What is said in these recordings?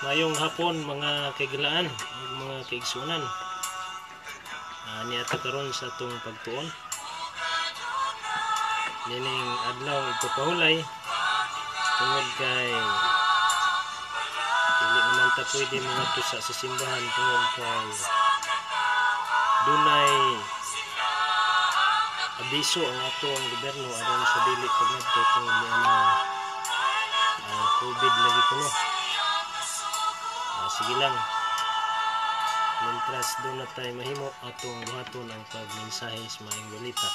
Mayong hapon mga kaigilaan, mga kaigsunan. Niya karon sa atong pagtuon. Nining adlaw ipapahulay tungod kay dili naman ta pwede mga tusa sa simbahan tungod kay dunay abiso ang atong gobyerno aron sa dili pagadto tungod na COVID lagi kuno. Sige lang, mintras doon na tayo mahimo atong buhaton ang pagmensahe sa maayong balita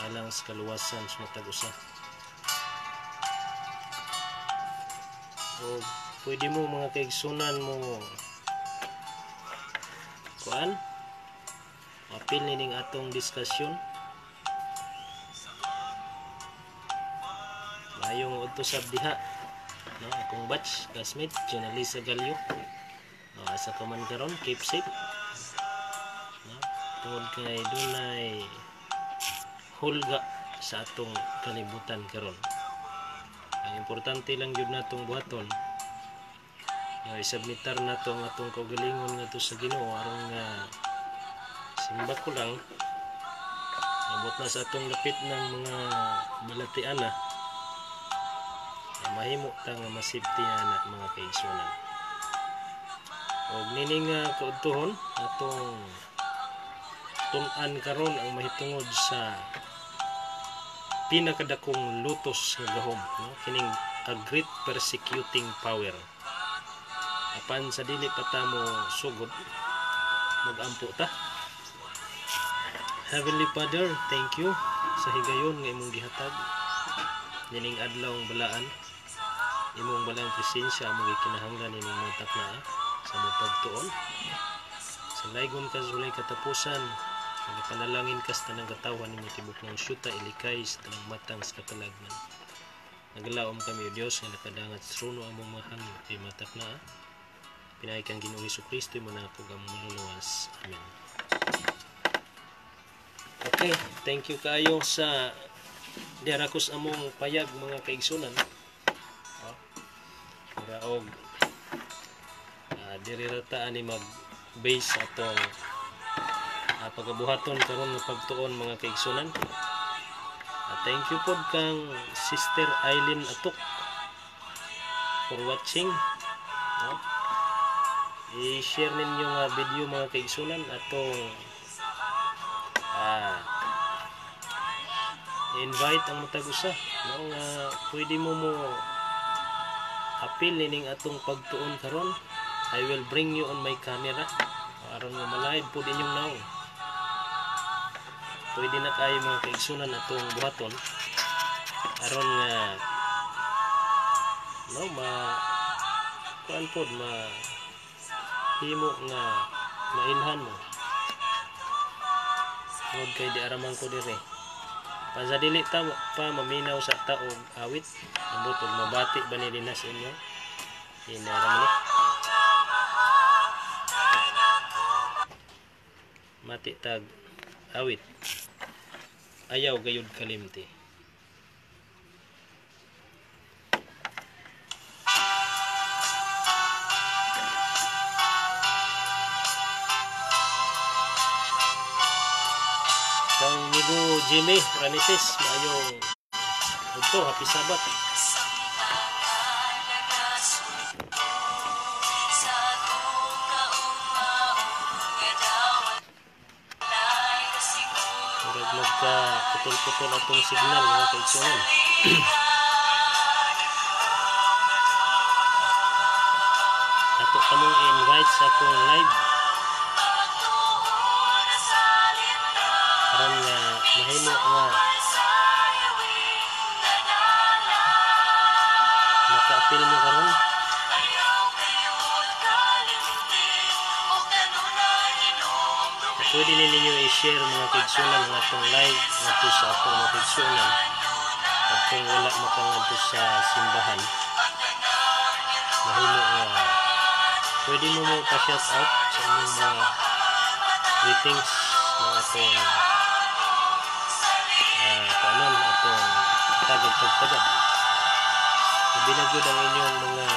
alang sa kaluwasan sa matag usa. O pwede mo mga kaigsunan mo kuan apil nining atong diskusyon mayong utusab diha. No, akong batch, classmate, Jonalisa Galio. Asa ka man karon, keep safe. No, tungod kay dunay hulga sa atong kalibutan karon. Ang importante lang yun natong buhaton. Isubmitar nato ang atong kaugalingon ngadto sa Ginoo aron nga simba ko lang abot na sa atong lapit ng mga balatian na mahimo ta nga masipti na mga kaigsunan. Og nining kaudtohon atong tun-an karon ang mahitungod sa pinakadakong lutos nga gahom, no? Kining a great persecuting power. Apan sa dili pa ta mo sugod, magampo ta. Heavenly Father, thank you sa higayon nga imong gihatag nining adlawng balaan. Imong balang presensya among gikinahanglan nining mga takna sa mong pagtuon. Sa laygon ka sulay katapusan, nagapanalangin ka sa tanang katawan ni tibok ng syuta ilikay sa tanang matang sa katalagman. Nagalaom kami o Diyos nga nakadangat sa trono among mga hangyo kay matak na pinay kang Ginoong Hesukristo mo na ako among manuluwas. Amen. Okay, thank you kayo sa diarakos among payag mga kaigsunan. Og dirirata ani mag-base atong pagabuhaton karon nga pagtuon mga kaigsunan. Thank you pod kang Sister Eileen Atuk for watching. I-share ninyo nga video mga kaigsunan atong invite ang matag usa nga pwede mo apil nining atong pagtuon karon. I will bring you on my camera aron nga ma-live pod inyong naong. Pwede na kayo mga kaigsunan atong buhaton aron nga kuan pod himo nga mainhan mo. Tungod kay di araman ko dire. Pansa dili ta pa maminaw sa taog awit ambot og mabati ba ni dinas inyo inaram ni mati tag awit ayaw gayud kalimti. Kang Migo Jimmy Ranises, maayong ito, happy Sabat. Murag magka putol-putol atong signal mga kaigsunan. Ato kamong invite sa akong live aron nga mahimo nga maka-apil mo karon. Pwede ninyo i-share mga kaigsunan ang atong live ngadto sa atong mga kaigsunan at kung wala makangadto sa simbahan mahimo nga pwede mo pa-shout out sa inyong mga greetings ng atong atong tagad-tagad. Binagyod ang inyong mga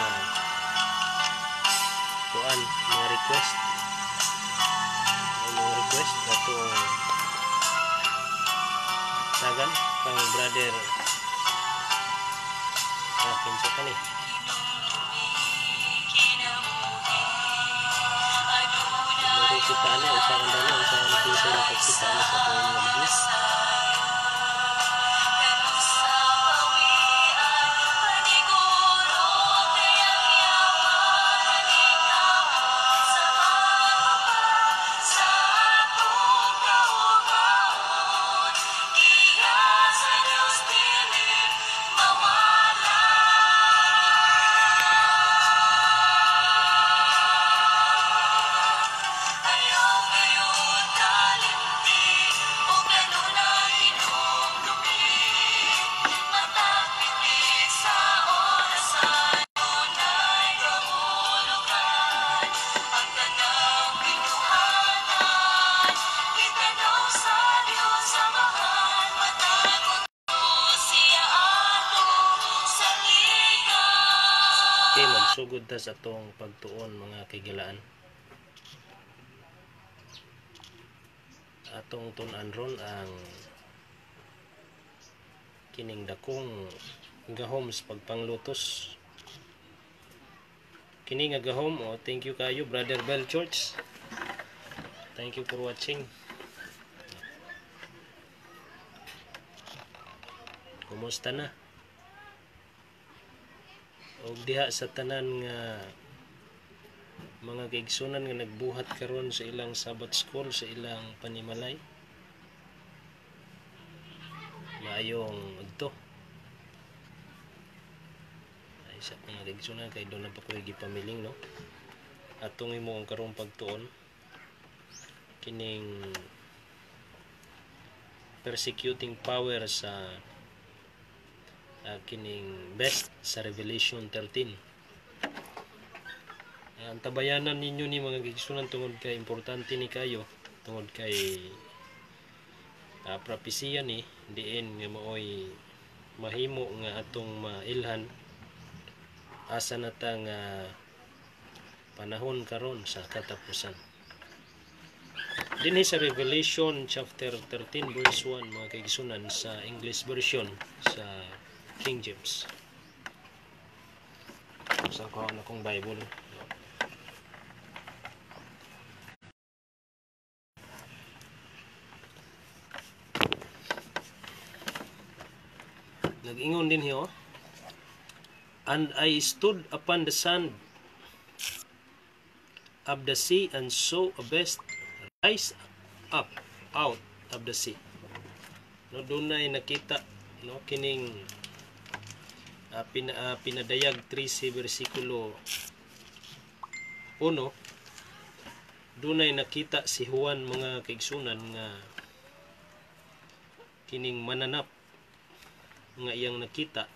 kuan mga request ato tagan kang brother kinsa kani Muro kita ani usahan dali usahan kinsa na kita ani sa tuwing nagdis magsugod ta sa atong pagtuon mga kaigilaan. Atong tun-an ron ang kining dakong gahom sa pagpanglutos. Kini nga gahom thank you kayo Brother Bell Church. Thank you for watching. Kumusta na? Og diha sa tanan nga mga kaigsunan nga nagbuhat karon sa ilang Sabbath school sa ilang panimalay, maayong adto ay sa mga kaigsunan kay doon na pa ko gipamiling no atong imo ang karong pagtuon kining persecuting power sa kining best sa Revelation 13. Ang tabayanan ninyo ni mga kaigsunan tungod kay importante ni kayo tungod kay propesya ni diin nga maoy mahimo nga atong mailhan asa na ta nga panahon karon sa katapusan. Dinhi sa Revelation chapter 13 verse 1 mga kaigsunan sa English version sa King James. Sa ko na kong Bible. Nag-ingon din hiyo. And I stood upon the sand of the sea and saw a beast rise up out of the sea. No, dunay nakita no kining pinadayag 13 versikulo 1 dunay nakita si Juan mga kaigsunan nga kining mananap nga iyang nakita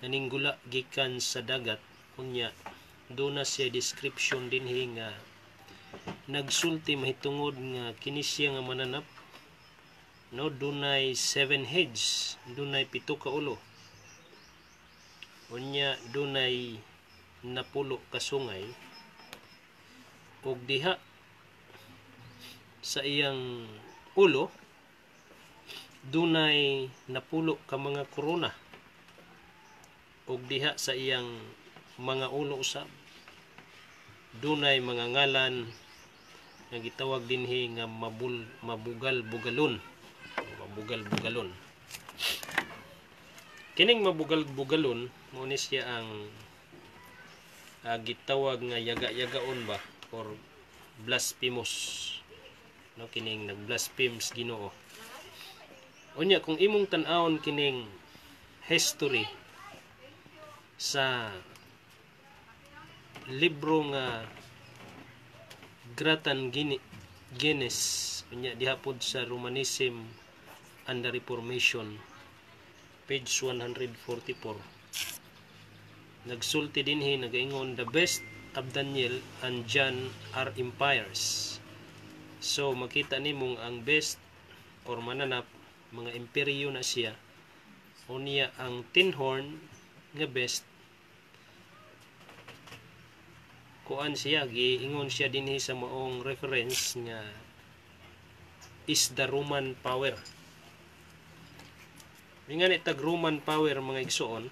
naninggula gikan sa dagat unya duna siya description dinhi nga nagsulti mahitungod nga kini siya nga mananap no dunay 7 heads dunay 7 ka ulo unya dunay napulo ka sungay ug diha sa iyang ulo dunay napulo ka mga korona ug diha sa iyang mga ulo usab dunay mga ngalan nga gitawag dinhi nga mabugal-bugalon. Kining mabugal-bugalon mo ni siya ang gitawag nga yaga-yagaon ba or blasphemous no kining nagblaspheme sa Ginoo. Unya kung imong tan-awon kining history sa libro nga Gratan Guinness unya diha pod sa Romanism and the Reformation page 144 nagsulti dinhi nagaingon the best of Daniel and John are empires. So makita nimong ang best or mananap mga imperyo na siya unya ang tin horn nga best kuan siya, giingon siya dinhi sa maong reference nga is the Roman power. Mingan itag Roman power mga igsoon,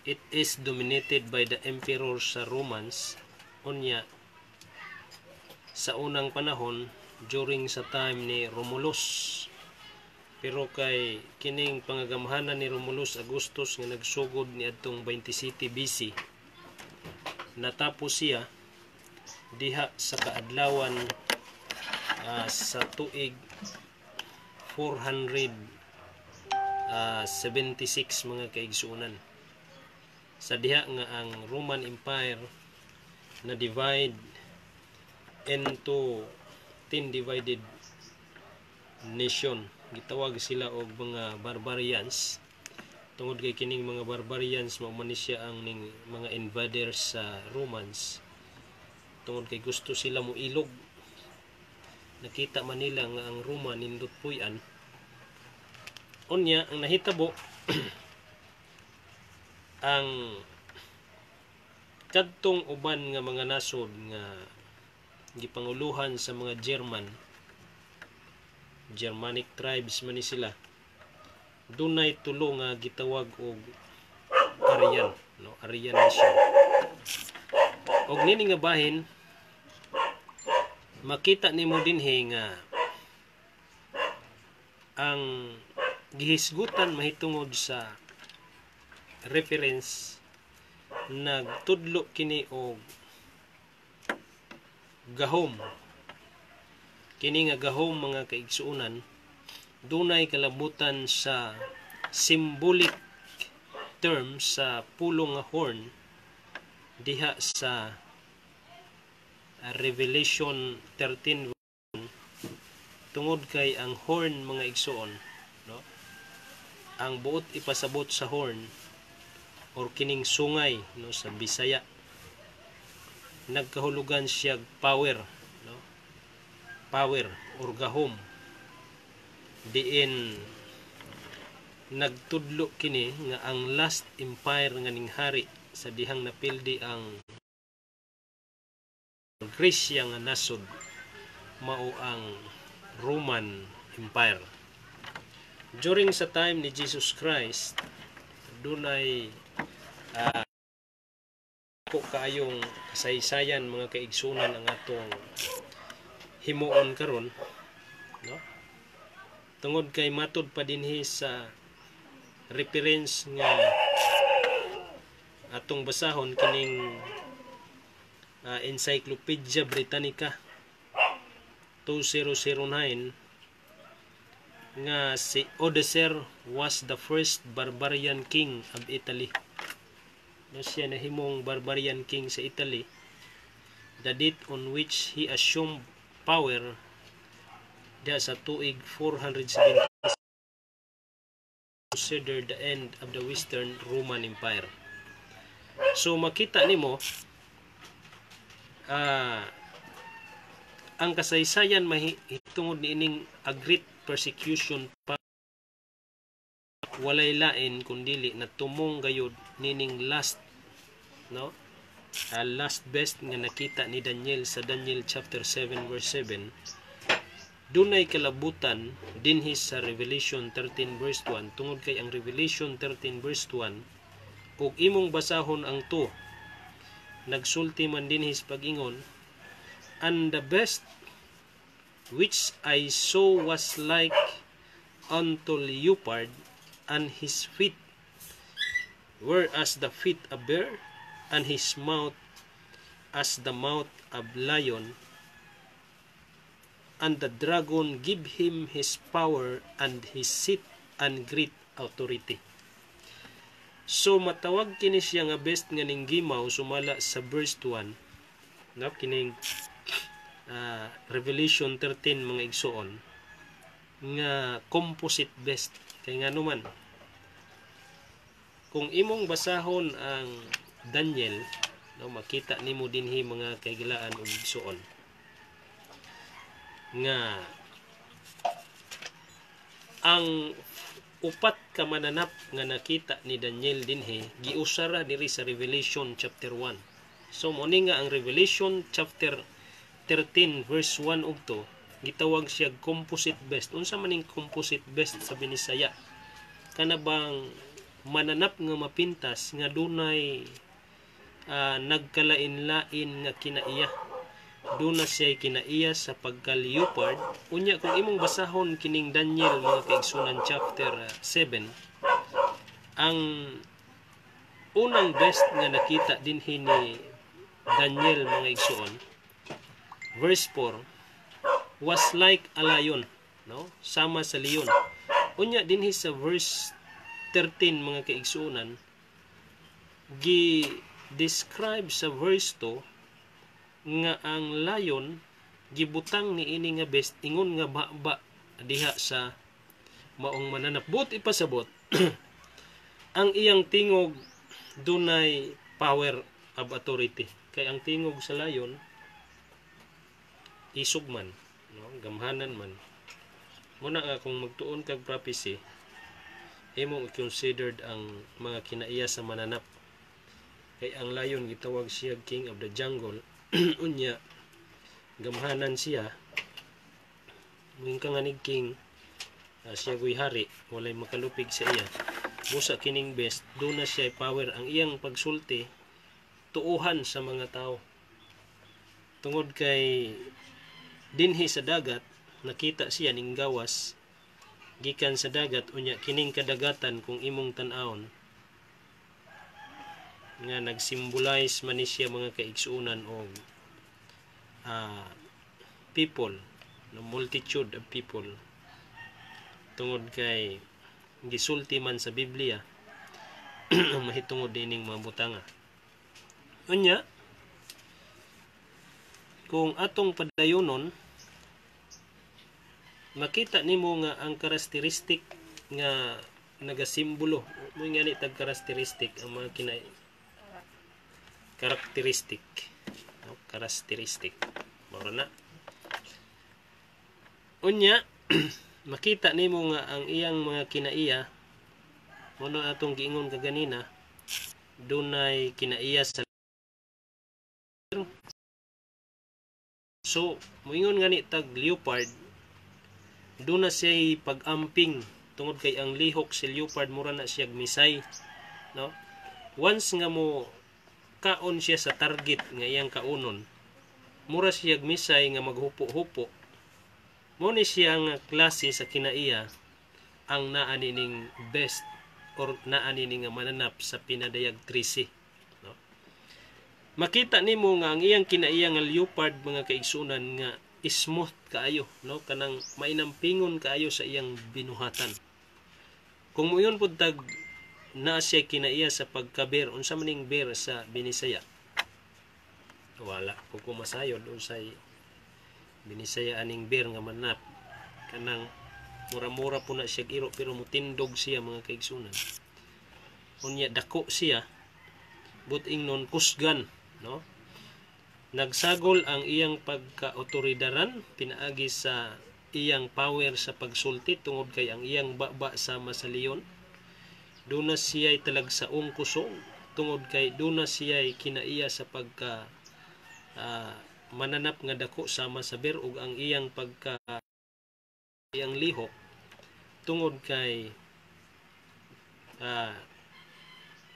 it is dominated by the emperor sa Romans. Unya sa unang panahon during sa time ni Romulus, pero kay kining pangagamhanan ni Romulus Augustus nga nagsugod ni adtong 27 BC, natapos siya diha sa kaadlawan sa tuig 476 mga kaigsuonan. Sa diha nga ang Roman Empire na divide into 10 divided nation. Gitawag sila og mga barbarians. Tungod kay kining mga barbarians mao man siya ang ning mga invaders sa Romans. Tungod kay gusto sila mo ilog. Nakita man nila nga ang Roma nindot puy-an. Unya ang nahitabo ang kadtong uban nga mga nasod nga gipanguluhan sa mga Germanic tribes man ni sila, dunay tulo nga gitawag og Aryan, no? Aryan nation. Og nini nga bahin makita nimo dinhi nga ang gihisgutan mahitungod sa reference nagtudlo kini og gahom. Kini nga gahom mga kaigsuonan dunay kalabutan sa symbolic term sa pulong nga horn diha sa Revelation 13 tungod kay ang horn mga igsuon, no? Ang buot ipasabot sa horn or kining sungay, no, sa Bisaya nagkahulugan siya power, no? Power or gahom. Diin nagtudlo kini nga ang last empire nga ning hari sa dihang napildi ang Gresya nga nasod mao ang Roman Empire. During sa time ni Jesus Christ, dunay ko kaayong kasaysayan mga kaigsunan ang atong himuon karon, no? Tungod kay matud pa dinhi sa reference nga atong basahon kining Encyclopedia Britannica 2009 nga si Odoacer was the first barbarian king of Italy. No, siya nahimong barbarian king sa Italy. The date on which he assumed power diha sa tuig 470 considered the end of the Western Roman Empire. So makita nimo ang kasaysayan mahitungod niining a great persecution pa walay lain kundili na tumong gayud nining last, no? Last best nga nakita ni Daniel sa Daniel chapter 7 verse 7. Dunay kalabutan dinhi sa Revelation 13 verse 1 tungod kay ang Revelation 13 verse 1 ug imong basahon ang 2 nagsulti man dinhi sa pag-ingon, and the best which I saw was like unto leopard, and his feet were as the feet of bear, and his mouth as the mouth of lion, and the dragon give him his power and his seat and great authority. So matawag kini siya nga best nga ning gimaw sumala sa verse 1, no? Kining Revelation 13 mga igsoon nga composite best. Kay nga naman kung imong basahon ang Daniel, no, makita nimo dinhi mga kaigilaan ug igsoon nga ang upat ka mananap nga nakita ni Daniel dinhi giusara diri sa Revelation chapter 1. So mo ni nga ang Revelation chapter 13 verse 1 ug 2 gitawag siya composite best. Unsa man ning composite best sa Binisaya? Kana bang mananap nga mapintas nga dunay nagkalain-lain nga kinaiya. Duna siya kinaiya sa pagka-leopard. Unya kung imong basahon kining Daniel mga kaigsunan chapter 7, ang unang best nga nakita dinhi ni Daniel mga igsuon, verse 4, was like a lion, no? Sama sa leon. Unya dinhi sa verse 13 mga kaigsunan, gi-describe sa verse 2 nga ang lion gibutang ni ini nga best ingon nga baba diha sa maong mananap. But ipasabot ang iyang tingog dunay power of authority. Kay ang tingog sa lion isog man, no? Gamhanan man. Muna nga kung magtuon kag prophecy, imong considered ang mga kinaiya sa mananap. Kay ang lion gitawag siya king of the jungle. Unya gamhanan siya muing kanganig king, siya guy hari, walay makalupig sa iya. Busa kining best duna siya power. Ang iyang pagsulti tuuhan sa mga tao. Tungod kay dinhi sa dagat nakita siya ning gawas gikan sa dagat. Unya kining kadagatan kung imong tan-awon nga nagsymbolize man ni siya mga kaigsuunan o people, no, multitude of people. Tungod kay gisulti man sa Biblia ang mahitungod dining mga butanga. Unya kung atong padayonon, makita nimo nga ang karakteristik nga nagasimbolo mo nga ni tag karakteristik ang mga karakteristik, no? Karakteristik mao na. Unya makita nimo nga ang iyang mga kinaiya mono atong giingon kaganina dunay kinaiya sa. So moingon nga ni tag leopard duna siya pag-amping tungod kay ang lihok si leopard mura na siya misay, no? Once nga mo kaon siya sa target nga iyang kaunon, mura siya misay nga maghupo-hupo. Mo ni siya nga klase sa kinaiya ang naa nining best or naa nini nga mananap sa pinadayag 13, no? Makita nimo nga ang iyang kinaiya nga leopard mga kaigsunan nga smooth kaayo, no? Kanang mainampingon kaayo sa iyang binuhatan. Kung muyon pud tag naa siya kinaiya sa pagka-bear, unsa maning bear sa Binisaya? Wala ko masayod unsay Binisaya aning bear nga manap. Kanang mura-mura po na siya iro pero mutindog siya mga kaigsunan. Unya dako siya buting non kusgan, no? Nagsagol ang iyang pagka-otoridaran pinaagi sa iyang power sa pagsulti tungod kay ang iyang baba sama sa leon. Duna siya'y talagsaong kusong tungod kay duna siya'y kinaiya sa pagka mananap nga dako sama sa bear ug ang iyang iyang lihok tungod kay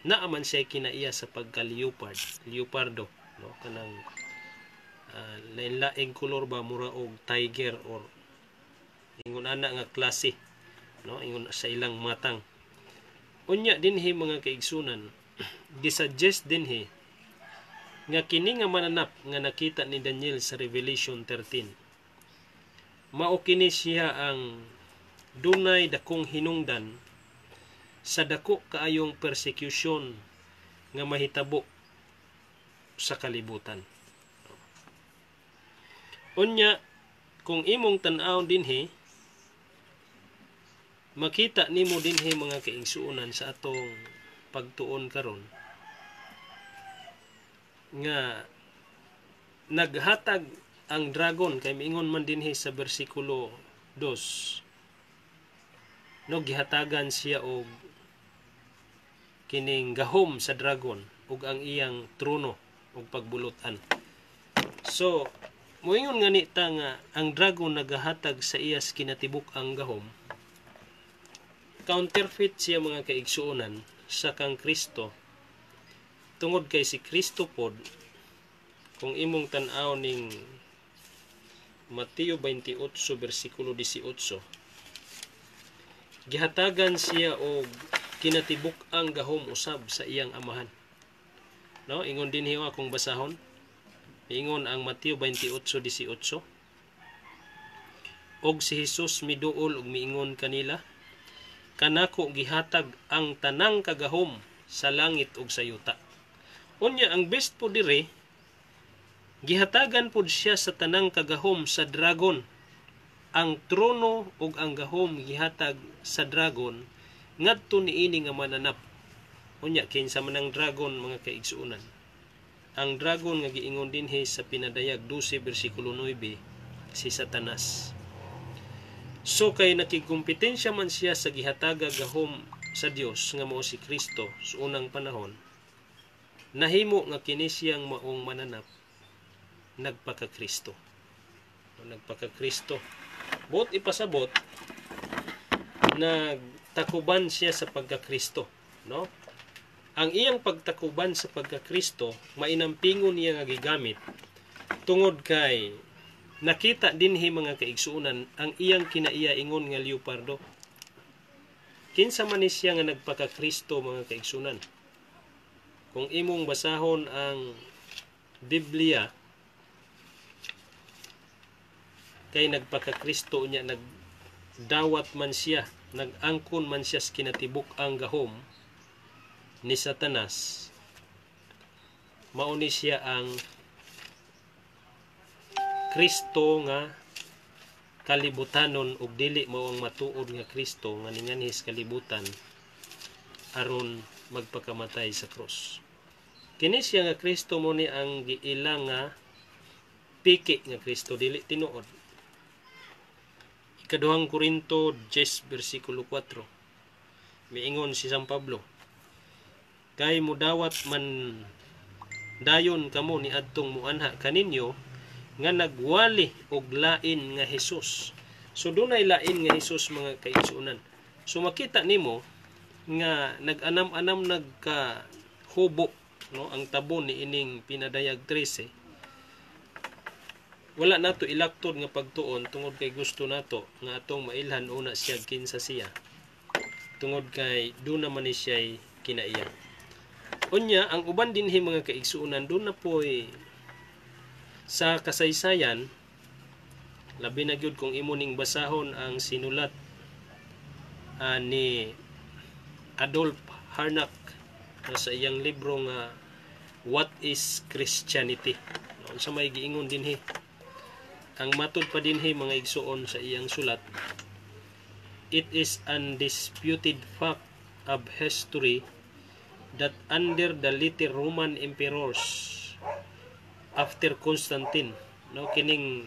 naaman siya kinaiya sa pagka leopardo, no? Kanang lain-laing kolor ba mura og tiger or ingon ana nga klase, no? Ingon sa ilang matang. Unya dinhi mga kaigsunan gisuggest dinhi nga kini nga mananap nga nakita ni Daniel sa Revelation 13 mao kini siya ang dunay dakong hinungdan sa dako kaayong persecution nga mahitabo sa kalibutan. Unya kung imong tan-aw dinhi makita nimo dinhi mga kaigsuonan sa atong pagtuon karon nga naghatag ang dragon kay miingon man dinhi sa bersikulo 2, no, gihatagan siya og kining gahom sa dragon ug ang iyang trono, ug pagbulutan. So moingon nga nita nga ang dragon nagahatag sa iyas kinatibuk ang gahom. Counterfeit siya mga kaigsuonan sa kang Kristo. Tungod kay si Kristo pod, kung imong tan-aw ning Mateo 28 versikulo 18, gihatagan siya og kinatibuk ang gahom usab sa iyang amahan. No, ingon din hiyo akong basahon. Ingon ang Mateo 28:18. Og si Jesus miduol ug miingon kanila, kanako gihatag ang tanang kagahom sa langit ug sa yuta. Unya ang best po dire, gihatagan pod siya sa tanang kagahom sa dragon. Ang trono ug ang gahom gihatag sa dragon ngadto niini nga mananap. Unya kinsa man ang dragon mga kaigsuonan? Ang dragon nga giingon dinhi sa pinadayag 12 bersikulo 9 si Satanas. So kay nakigkompetensya man siya sa gihataga gahom sa Dios nga mao si Kristo sa unang panahon. Nahimo nga kini siyang maong mananap nagpaka-Kristo. Nagpaka-Kristo. Bot ipasabot nagtakuban siya sa pagka-Kristo, no? Ang iyang pagtakuban sa pagka-Kristo mainampingon niya nga gigamit tungod kay nakita dinhi mga kaigsuonan ang iyang kinaiyaingon nga leopardo. Kinsa man ni siya nga nagpaka-Kristo mga kaigsuonan? Kung imong basahon ang Biblia, kay nagpaka-Kristo niya, nagdawat man siya, nagangkon man siya sa kinatibuk ang gahom ni Satanas. Mauni siya ang Kristo nga kalibutanon ug dili mao ang matuod nga Kristo nga ninganhis kalibutan aron magpakamatay sa krus. Kini siya nga Kristo mo ni ang giilang nga piki nga Kristo, dili tinuod. Ikaduhang Korinto 10 versikulo 4. Miingon si San Pablo, kay mudawat man dayon kamo ni adtong muanha kaninyo nga nagwali og lain nga Hesus. So dunay lain nga Hesus mga kaigsuonan. So makita nimo nga nag-anam-anam nagkahubo, no, ang tabon ni ining pinadayag 13. Wala nato ilaktod nga pagtuon tungod kay gusto nato nga atong mailhan una siya kinsa siya. Tungod kay do naman ni siya kinaiya. Unya ang uban dinhi mga kaigsuonan do na poy sa kasaysayan, labi na gyud kung imo ning basahon ang sinulat ni Adolf Harnack sa iyang libro nga What is Christianity? Unsa may giingon dinhi? Ang matud pa dinhi mga igsuon sa iyang sulat, it is undisputed fact of history that under the later Roman emperors after Constantine, no, kining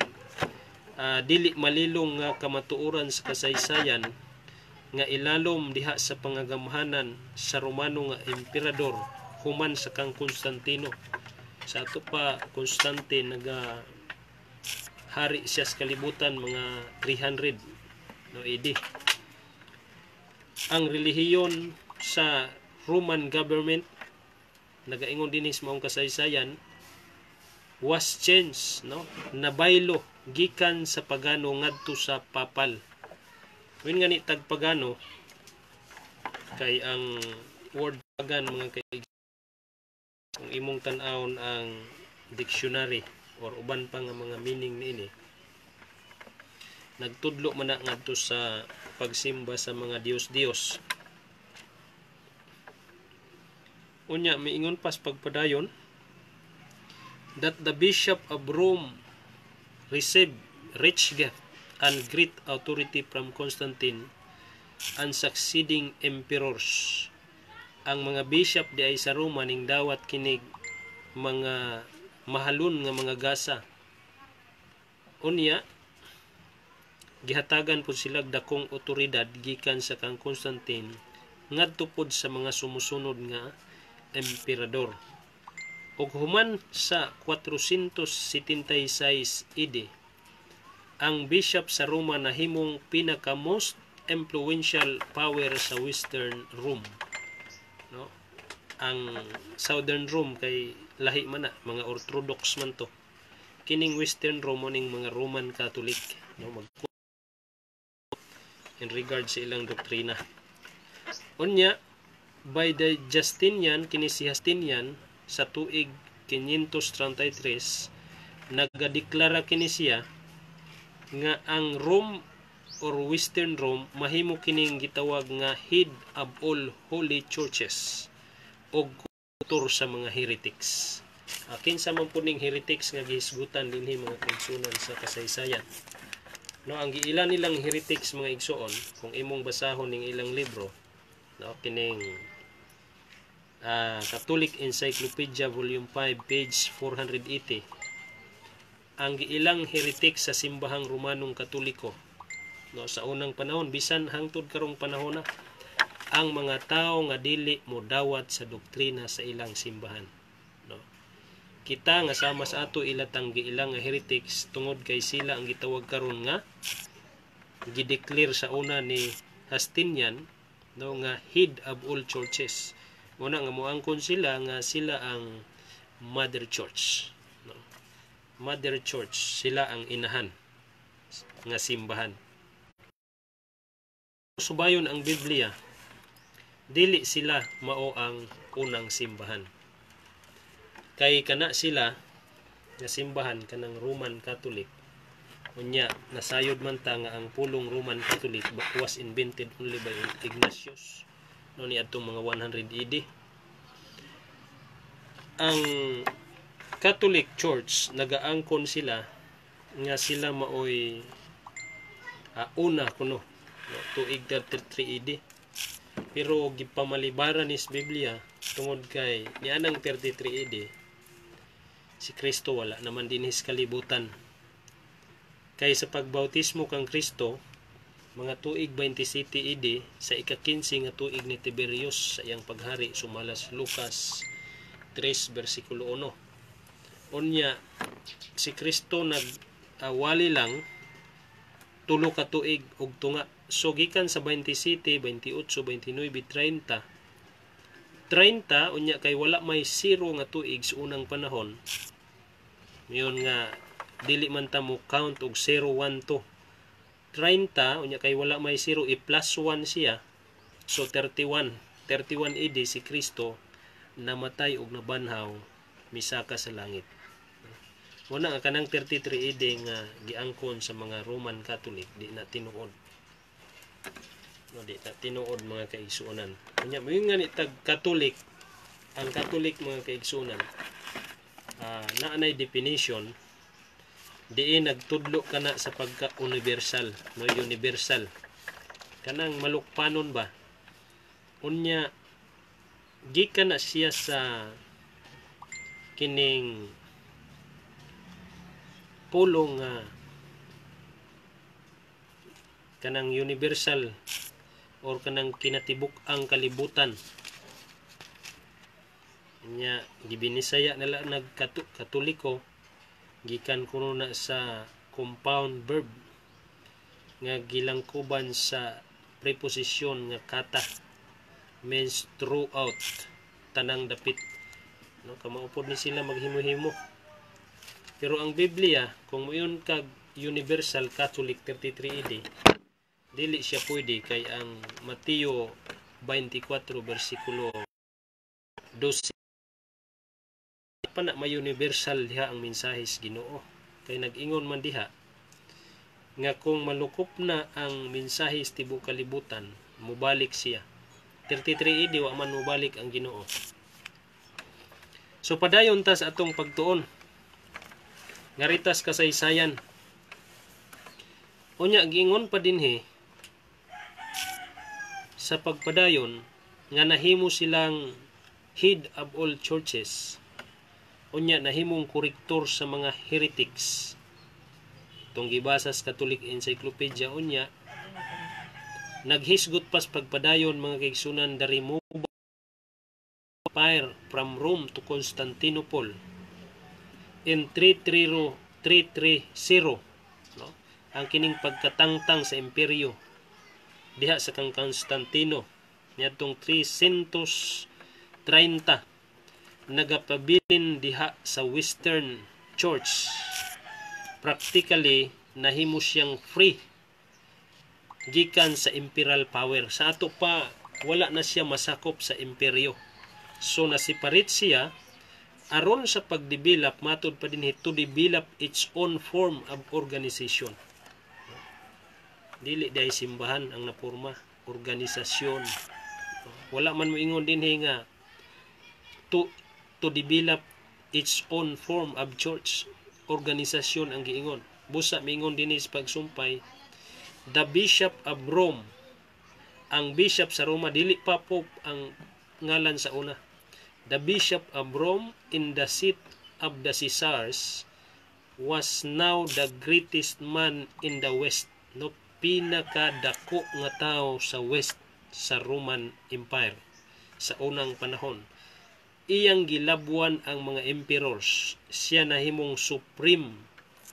dili malilong nga kamatuoran sa kasaysayan nga ilalom diha sa pangagamhanan sa Romano nga emperador human sa kang Constantino. Sa ato pa Constantine naga hari siya sa kalibutan mga 300 no AD. Ang relihiyon sa Roman government, nagaingon din sa maong kasaysayan, was changed, no, nabaylo gikan sa pagano ngadto sa papal. When nga ni tag pagano kay ang word pagan mga kay kung imong tan-awon ang dictionary or uban pa nga mga meaning niini, nagtudlo man na ngadto sa pagsimba sa mga Dios-Dios. Unya miingon pas pagpadayon that the Bishop of Rome received rich gift and great authority from Constantine and succeeding emperors. Ang mga bishop di ay sa Roma ning dawat kinig mga mahalon nga mga gasa. Unya gihatagan pud sila dakong otoridad gikan sa kang Constantine ngadto pod sa mga sumusunod nga emperador. ug human sa 476 AD, ang bishop sa Roma nahimong pinaka most influential power sa Western Rome, no? Ang Southern Rome kay lahi man na, mga Orthodox man to. Kining Western Rome ning mga Roman Catholic, no, in regard sa ilang doktrina. Unya, by the Justinian, kini si Justinian sa tuig 533, nagadeklara kini siya nga ang Rome or Western Rome mahimo kining gitawag nga head of all holy churches o tutor sa mga heretics. Kinsa man po ning heretics nga gihisgutan dinhi mga kaigsunan sa kasaysayan. No, ang giila nilang heretics mga igsuon, kung imong basahon ning ilang libro, no, kining Catholic Encyclopedia Volume 5 page 480, ang giilang heretics sa simbahang Romanong Katoliko, no, sa unang panahon bisan hangtod karong panahon na, ang mga tao nga dili mo dawat sa doktrina sa ilang simbahan, no. Kita nga sama sa ato ilatang giilang nga heretics tungod kay sila ang gitawag karon nga gideclare sa una ni Justinian, no, nga head of all churches. Una nga moangkon sila nga sila ang Mother Church, no? Mother Church, sila ang inahan nga simbahan. Subayon ang Biblia, dili sila mao ang unang simbahan. Kay kana sila nga simbahan kanang Roman Catholic, unya nasayod man ta nga ang pulong Roman Catholic was invented only by Ignatius, no, ni adtong mga 100 AD. Ang Catholic Church nagaangkon sila nga sila maoy una kuno, no, tuig 33 AD. Pero gipamalibaran ni Biblia tungod kay nianang 33 AD si Kristo wala naman din his kalibutan. Kay sa pagbautismo kang Kristo mga tuig 27 AD sa ika-15 nga tuig ni Tiberius sa iyang paghari, sumalas Lucas 3 versikulo 1. Unya si Kristo nagwali lang tulo ka tuig ug tunga. So gikan sa 27, 28, 29, 30 unya kay wala may zero nga tuig sa unang panahon. Miyon nga dili man ta mo count og 0, 1, 2. 30 unya kay wala may 0, i-plus 1 siya. So 31 AD si Kristo namatay og nabanhaw misaka sa langit. Wala nga kanang 33 AD nga giangkon sa mga Roman Catholic di na tinuod. No, di na tinuod mga kaigsuonan. Unya mo nga ni tag Catholic, ang Catholic mga kaigsuonan, naanay definition diin nagtudlo kana sa pagka universal, no, universal. Kanang malukpanon ba? Unya gikan na siya sa kining pulong kanang universal or kanang kinatibuk ang kalibutan. Nya gibinisaya nila nagkatoliko gikan kuno na sa compound verb nga gilangkuban sa preposition nga kata, means throughout, tanang dapit, no, kamaupod ni sila maghimo-himo. Pero ang Biblia kung moyon kag Universal Catholic 33 AD, dili siya pwede kay ang Mateo 24 versikulo 12 pa na may universal diha ang mensahe sa Ginoo. Kay nag-ingon man diha nga kung malukop na ang mensahe sa tibuok kalibutan, mubalik siya. 33 AD wa man mubalik ang Ginoo. So padayon ta sa atong pagtuon. Ngaritas kasaysayan. Unya giingon pa dinhi sa pagpadayon nga nahimo silang head of all churches. Unya nahimong korektor sa mga heretics. Itong gibasa sa Catholic Encyclopedia, unya naghisgot pas pagpadayon mga kaigsunan the removal Empire from Rome to Constantinople in 330, no? Ang kining pagkatangtang sa imperyo diha sa kang Constantino niadtong 330 nagapabilin diha sa Western Church. Practically nahimo siyang free gikan sa imperial power. Sa ato pa wala na siya masakop sa imperyo. So nasiparit siya aron sa pagdevelop matod pa dinhi to develop its own form of organization. Dili day simbahan ang naporma, organisasyon. Wala man moingon dinhi nga to develop its own form of church, organisasyon ang giingon. Busa miingon dinhi sa pagsumpay, the Bishop of Rome. Ang bishop sa Roma dili pa pope ang ngalan sa una. The Bishop of Rome in the seat of the Caesars was now the greatest man in the West. No, pinakadako nga tao sa West sa Roman Empire sa unang panahon. Iyang gilabuan ang mga emperors. Siya nahimong supreme.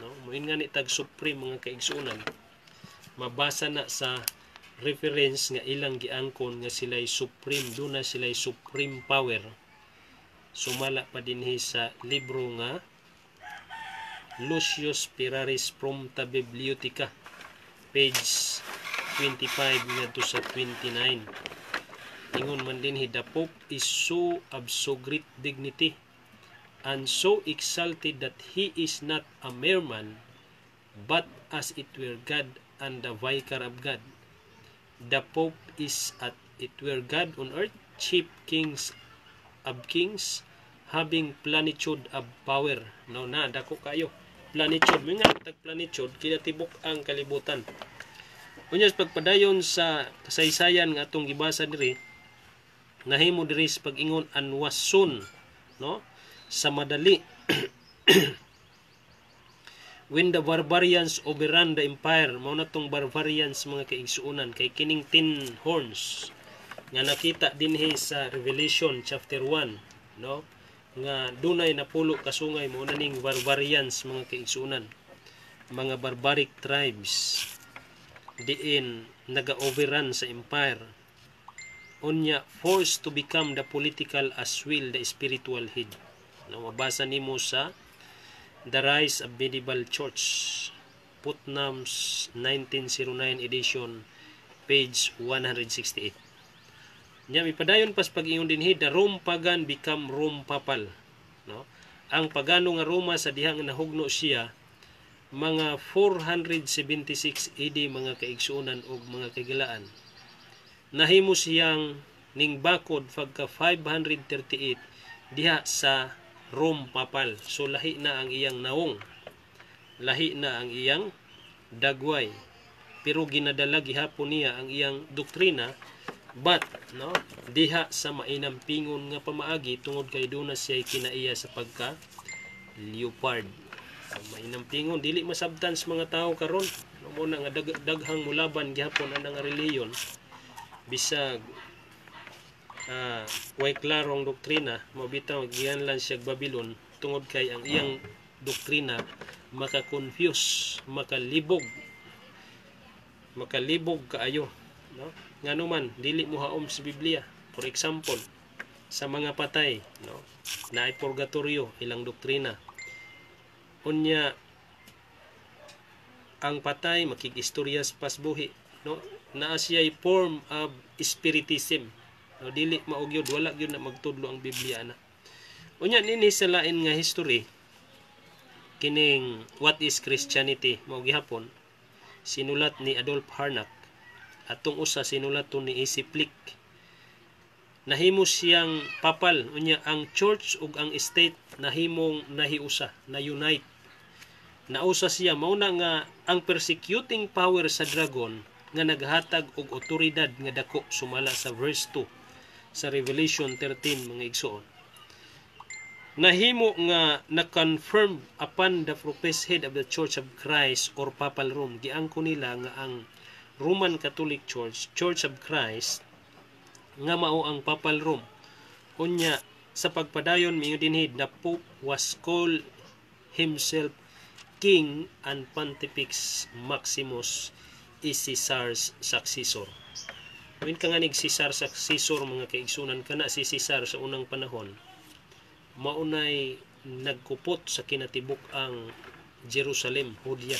No, moin nga ni tag supreme mga kaigsunan. Mabasa na sa reference nga ilang giangkon nga sila'y supreme, doon na sila'y supreme power. Sumala pa dinhi sa libro nga Lucius Piraris Prompta Bibliotheca, page 25 ngadto sa 29. Ingon man dinhi, the Pope is so of so great dignity and so exalted that he is not a mere man, but as it were God and the vicar of God. The Pope is at it were God on earth, chief kings of kings, having plenitude of power. No, na dako kayo. Plenitude, may nga tag plenitude, kinatibok ang kalibutan. Unyas pagpadayon sa kasaysayan nga atong gibasa diri, nahimo diri sa pag-ingon anwason, no? Sa madali. When the barbarians overran the empire, mao na tong barbarians mga kaigsuonan kay kining 10 horns nga nakita dinhi sa Revelation chapter 1, no, nga dunay napulo ka sungay, mao na ning barbarians mga kaigsuonan, mga barbaric tribes diin naga-overrun sa empire, unya forced to become the political as well the spiritual head. No, mabasa nimo sa The Rise of Medieval Church, Putnam's 1909 edition, page 168. Nya mipadayon pas pag-ingon dinhi, the Rome pagan become Rome papal. No? Ang pagano nga Roma sa dihang nahugno siya mga 476 AD mga kaigsuonan o mga kagilaan. Nahimo siyang ning bakod pagka 538 diha sa Rome papal. So lahi na ang iyang naong, lahi na ang iyang dagway, pero ginadala gihapon niya ang iyang doktrina, but no, diha sa mainampingon nga pamaagi tungod kay duna siya kinaiya sa pagka leopard. Mainampingon dili masabtan sa mga tao karon. Mo na nga daghang mulaban gihapon ang nga reliyon bisag way klarong doktrina, mabitaw gihanlan siya Babylon tungod kay ang iyang doktrina maka-confuse, makalibog kaayo, no? Ngano man dili mo haom sa Biblia. For example, sa mga patay, no, naay purgatorio ilang doktrina. Unya ang patay makikistorya sa pasbuhi, no, naa siya'y form of spiritism. No, dili maugyod, wala gyud na magtudlo ang Biblia na. Unya nini sa lain nga history kining What is Christianity mao gihapon sinulat ni Adolf Harnack, atong usa sinulat ni A.C. Flick. Nahimo siyang papal, unya ang church ug ang state nahimong nahiusa, na unite. Nausa siya, mao na nga ang persecuting power sa dragon nga naghatag og otoridad nga dako sumala sa verse 2 sa Revelation 13 mga igsoon. Nahimo nga na-confirm upon the professed head of the Church of Christ or Papal Rome. Giangko nila nga ang Roman Catholic Church, Church of Christ, nga mao ang Papal Rome. Unya sa pagpadayon miyo dinhi, the Pope was called himself King and Pontifex Maximus is Caesar's successor. When ka nga nig Caesar successor, mga kaigsunan, kana si Caesar sa unang panahon, maunay nagkupot sa kinatibuk ang Jerusalem, Judea.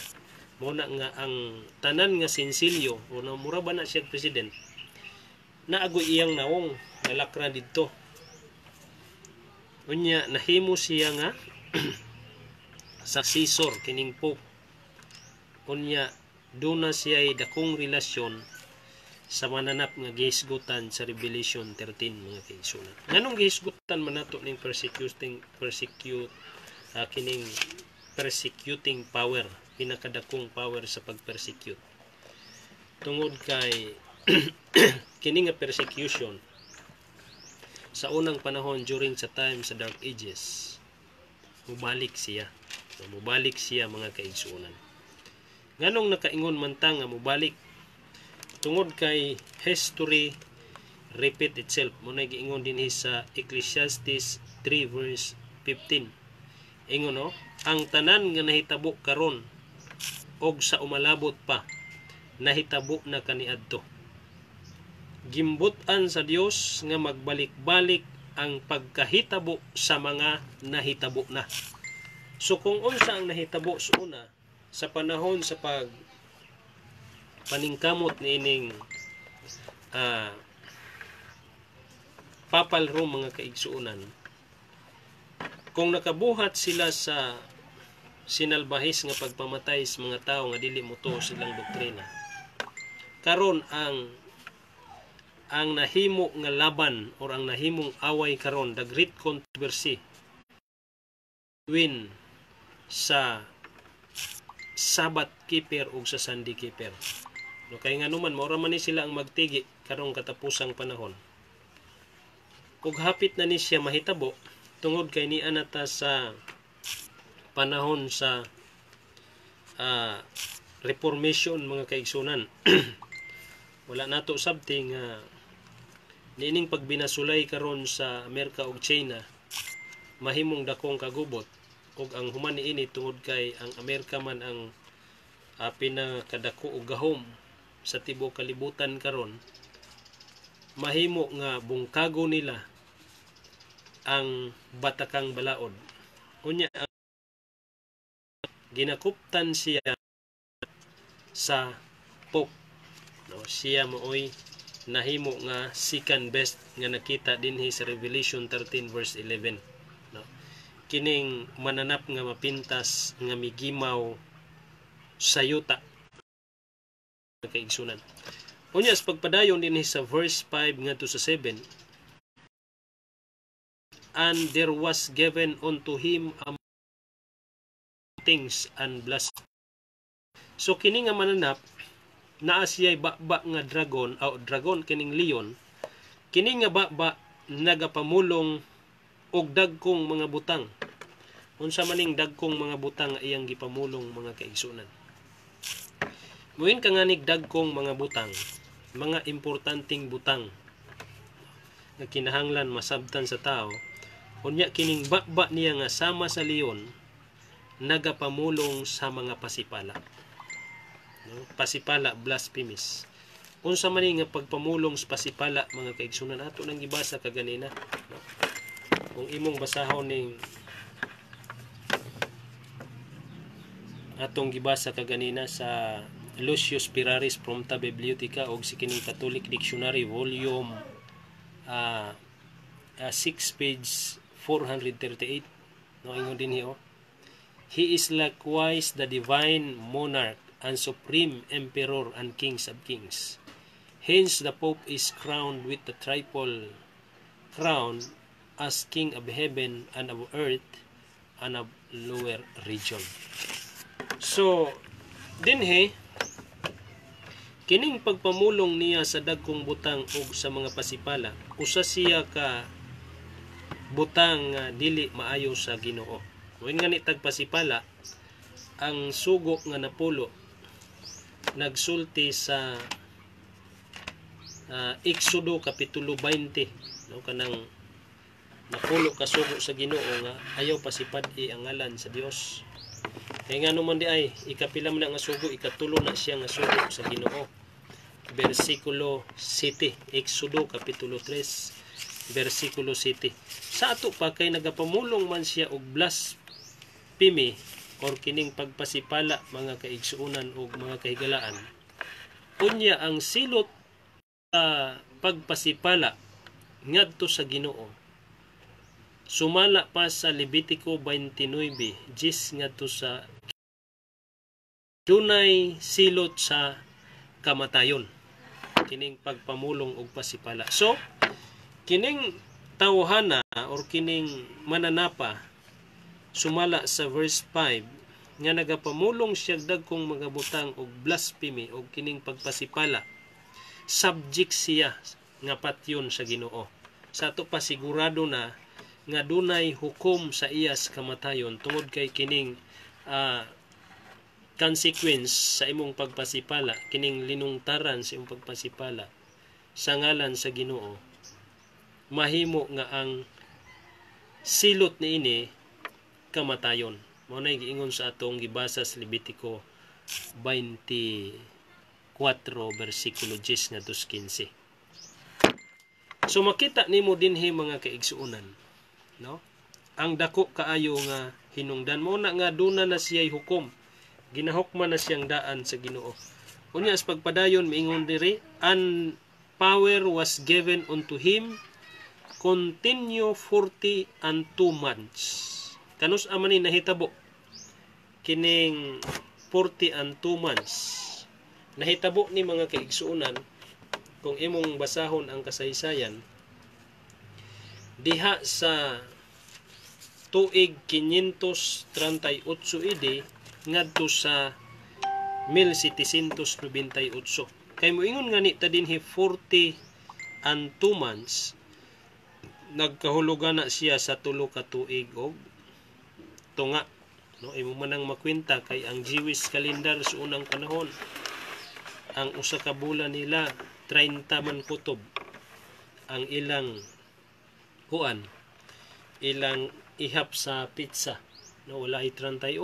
Muna nga ang tanan nga Sinsilyo, o mura ba na siya president, naagoy iyang naong nalakra dito. Unya nahimo siya nga successor kining Pope. Unya duna siya ay dakong relasyon sa mananap nga gihisgutan sa Revelation 13, mga kaigsunan. Nganong gihisgutan man nato ning kining persecuting power, pinakadakong power sa pagpersecute. Tungod kay kining nga persecution sa unang panahon during sa time sa Dark Ages, mubalik siya. Mubalik siya, mga kaigsunan. Nganong nakaingon man ta nga mubalik? Tungod kay history repeat itself. Muna giingon din sa Ecclesiastes 3 verse 15. Ingon, no? Ang tanan nga nahitabo karon og sa umalabot pa, nahitabo na kaniadto. Gimbutan sa Dios nga magbalik-balik ang pagkahitabo sa mga nahitabo na. So kung unsa ang nahitabo sa una, sa panahon sa paningkamot niining Papal Rome, mga kaigsuunan, kung nakabuhat sila sa sinalbahis nga pagpamatay sa mga tao nga dili moto silang doktrina, karon ang nahimo nga laban or ang nahimong away karon, the great controversy between sa Sabbath keeper ug sa Sunday keeper. No, kay nga naman maura man ni sila ang magtigi karong katapusang panahon. Ug hapit na ni siya mahitabo tungod kay ni anata sa panahon sa Reformation, mga kaigsunan. Wala nato sabting niining pagbinasulay karon sa Amerika ug China, mahimong dakong kagubot, ug ang human niini tungod kay ang Amerika man ang pinakadako og gahom sa tibuok kalibutan karon, mahimo nga bungkago nila ang batakang balaod. Unya ginakuptan siya sa Pope, no? Siya mooy nahimo nga second best nga nakita dinhi sa Revelation 13 verse 11, no? Kining mananap nga mapintas nga migimaw sa yuta, kaigsunan. Unya sa pagpadayon dinhi sa verse 5 ngadto sa 7, and there was given unto him things and blessed. So kini nga mananap naa siya'y baba nga dragon, dragon kining leon, kini nga baba nagapamulong og dagkong mga butang. Unsa maning dagkong mga butang nga iyang gipamulong, mga kaigsunan? Muin ka nga nig dagkong mga butang, mga importanteng butang nga kinahanglan masabtan sa tao. Unya kining baba niya nga sama sa leon nagapamulong sa mga pasipala, no? Pasipala, blasphemous. Unsa man nga pagpamulong sa pasipala, mga kaigsunan, ato nang gibasa kaganina, no? Kung imong basahon ning atong gibasa kaganina sa Lucius Piraris Prompta Bibliotheca og si kining Catholic Dictionary volume 6 page 438, no, ingon din hiyo, he is likewise the divine monarch and supreme emperor and kings of kings. Hence the Pope is crowned with the triple crown as king of heaven and of earth and of lower region. So dinhi kining pagpamulong niya sa dagkong butang ug sa mga pasipala, usa siya ka butang nga dili maayo sa Ginoo. When nga ni tagpasipala, ang sugo nga napulo nagsulti sa Exodo kapitulo 20, no, kanang napulo ka sugo sa Ginoo nga ayaw pasipad-i ang ngalan sa Dios. Kaya nga naman di ay ikapila man nga sugo, ikatulo na siya nga sugo sa Ginoo. Versikulo 7, Exodo kapitulo 3, versikulo 7. Sa ato pa kay nagapamulong man siya og blasphemy or kining pagpasipala mga kaigsuunan o mga kahigalaan. Unya ang silot sa pagpasipala ngadto sa Ginoo sumala pa sa Levitico 29:10 ngadto sa dunay silot sa kamatayon kining pagpamulong og pasipala. So kining tawhana or kining mananapa sumala sa verse 5 nga nagapamulong siya dagkong mga butang og blasphemy og kining pagpasipala, subject siya nga patyon sa Ginoo. Sa ato pa sigurado na nga dunay hukom sa iyas kamatayon tungod kay kining consequence sa imong pagpasipala, kining linungtaran sa imong pagpasipala sa ngalan sa Ginoo, mahimo nga ang silot niini kamatayon. Mao nay giingon sa atong gibasa sa Levitico 24 versikulo 10 ngadto 15. So makita nimo dinhi mga kaigsuunan, no? Ang dako kaayo nga hinungdan mo na nga duna na siya'y hukom. Ginahukman na siyang daan sa Ginoo. Unya as pagpadayon miingon diri, and power was given unto him continue 40 and 2 months. Kanus amani nahitabo kining 40 and 2 months. Nahitabo ni mga kaigsuunan kung imong basahon ang kasaysayan diha sa tuig 538 AD ngadto sa 1798. Kay moingon nga ni ta dinhi 40 and 2 months nagkahulugan na siya sa tulo ka tuig og tunga, no? Imo man ang makwenta kay ang Jewish calendar sa unang panahon ang usa ka bulan nila 30 man kutob ang ilang kuan, ilang ihap sa pizza, no? Wala ay 31,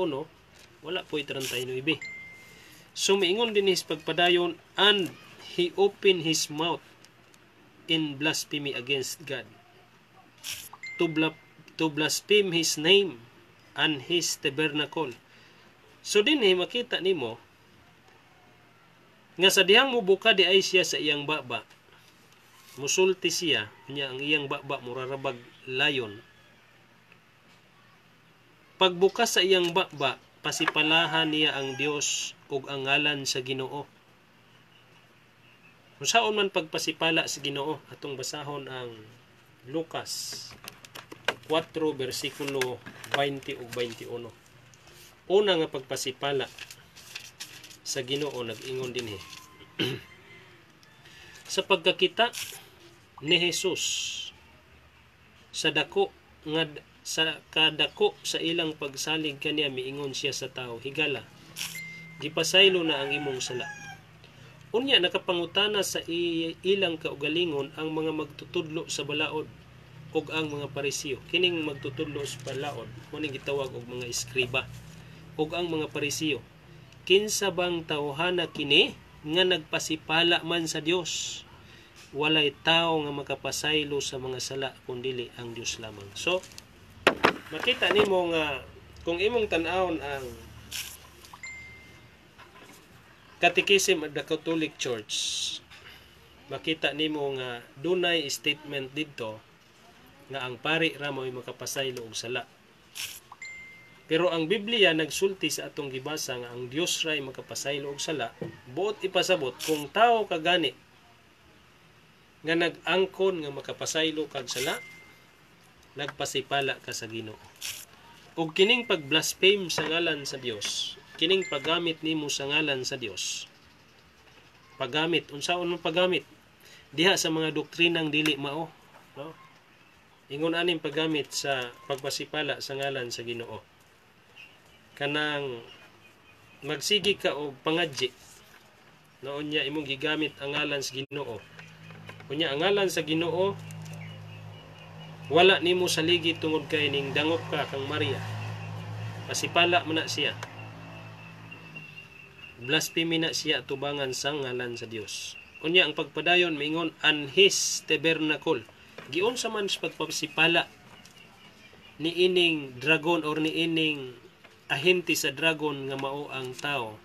wala po ay 39. So miingon din his pagpadayon, and he opened his mouth in blasphemy against God to blaspheme his name and his tabernacle. So dinhi makita nimo nga sa dihang mubuka di ay siya sa iyang baba, musulti siya, nya ang iyang baba murarabag layon. Pagbukas sa iyang baba, pasipalahan niya ang Dios ug ang ngalan sa Ginoo. Usaon man pagpasipala sa Ginoo, atong basahon ang Lucas 4 versikulo 20 ug 21. Una nga pagpasipala sa Ginoo nag-ingon dinhi. Sa pagkakita ni Jesus sa dako nga sa kadako sa ilang pagsalig kaniya miingon siya sa tao, higala, gipasaylo na ang imong sala. Unya nakapangutana sa ilang kaugalingon ang mga magtutudlo sa balaod ug ang mga Parisiyo. Kining magtutudlo sa balaod muning gitawag og mga eskriba ug ang mga Parisiyo. Kinsa bang tawhana kini nga nagpasipala man sa Dios? Walay tao nga makapasaylo sa mga sala kundili ang Dios lamang. So makita nimo nga kung imong tan-awon ang Catechism of the Catholic Church, makita nimo nga dunay statement didto nga ang pari ra mo'y makapasaylo og sala. Pero ang Biblia nagsulti sa atong gibasa nga ang Dios ray makapasaylo og sala, buot ipasabot kung tao ka gani nga nag-angkon nga makapasaylo kag sala, nagpasipala ka sa Ginoo. Ug kining pagblaspheme sa ngalan sa Dios, kining paggamit nimo sa ngalan sa Dios, paggamit unsaon mong paggamit diha sa mga doktrinang dili mao, no? Ingon aning paggamit sa pagpasipala sa ngalan sa Ginoo, kanang magsigi ka og pangadji, noon niya imong gigamit ang ngalan sa Ginoo. Kunya ang ngalan sa Ginoo Wala nimo saligi tungod kay ning dangop ka kang Maria. Pasipala man na siya. Blasphemy na siya tubangan sa ngalan sa Dios. Unya ang pagpadayon mingon an his tabernacle. Giun sa man sa pagpasipala ni ining dragon or ni ining ahente sa dragon nga mao ang tao